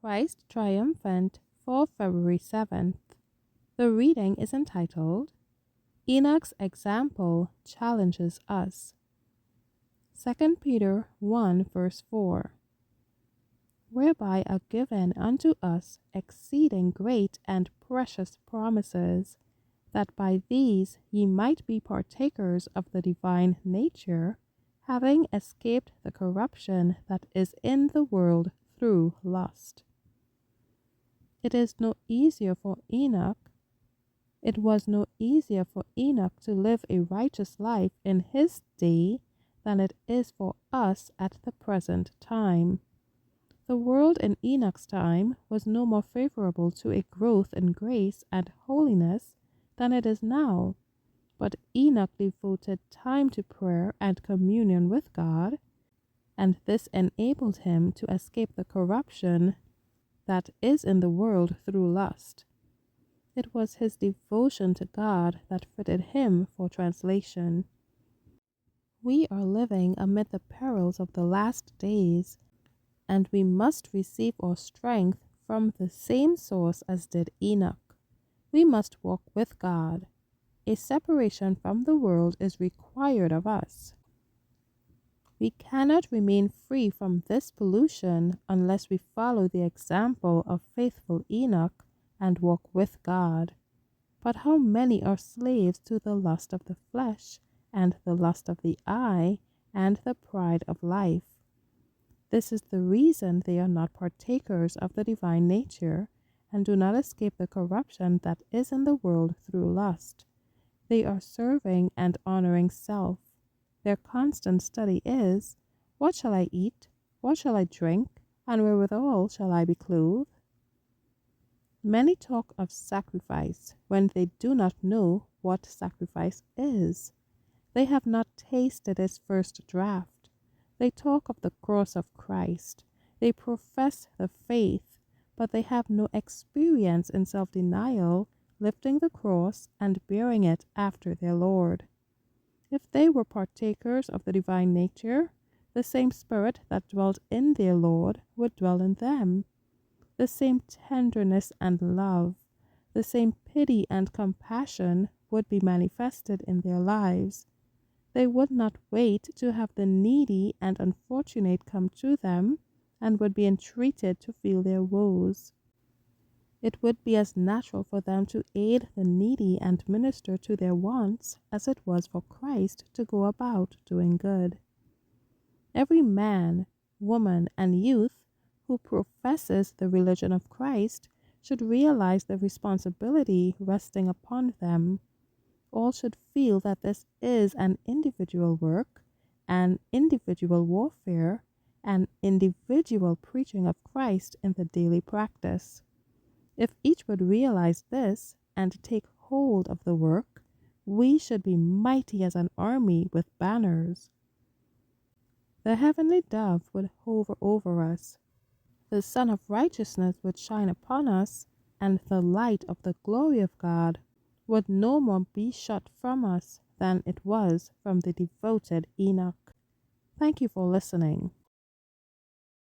Christ Triumphant for February 7th. The reading is entitled, Enoch's Example Challenges Us. 2 Peter 1 verse 4. Whereby are given unto us exceeding great and precious promises, that by these ye might be partakers of the divine nature, having escaped the corruption that is in the world through lust. It was no easier for Enoch to live a righteous life in his day than it is for us at the present time. The world in Enoch's time was no more favorable to a growth in grace and holiness than it is now, but Enoch devoted time to prayer and communion with God, and this enabled him to escape the corruption that is in the world through lust. It was his devotion to God that fitted him for translation. We are living amid the perils of the last days, and we must receive our strength from the same source as did Enoch. We must walk with God. A separation from the world is required of us. We cannot remain free from this pollution unless we follow the example of faithful Enoch and walk with God. But how many are slaves to the lust of the flesh, and the lust of the eye, and the pride of life? This is the reason they are not partakers of the divine nature, and do not escape the corruption that is in the world through lust. They are serving and honoring self. Their constant study is, what shall I eat, what shall I drink, and wherewithal shall I be clothed? Many talk of sacrifice when they do not know what sacrifice is. They have not tasted its first draught. They talk of the cross of Christ. They profess the faith, but they have no experience in self-denial, lifting the cross and bearing it after their Lord. If they were partakers of the divine nature, the same Spirit that dwelt in their Lord would dwell in them. The same tenderness and love, the same pity and compassion would be manifested in their lives. They would not wait to have the needy and unfortunate come to them, and would be entreated to feel their woes. It would be as natural for them to aid the needy and minister to their wants as it was for Christ to go about doing good. Every man, woman, and youth who professes the religion of Christ should realize the responsibility resting upon them. All should feel that this is an individual work, an individual warfare, an individual preaching of Christ in the daily practice. If each would realize this and take hold of the work, we should be mighty as an army with banners. The heavenly dove would hover over us. The Sun of Righteousness would shine upon us, and the light of the glory of God would no more be shut from us than it was from the devoted Enoch. Thank you for listening.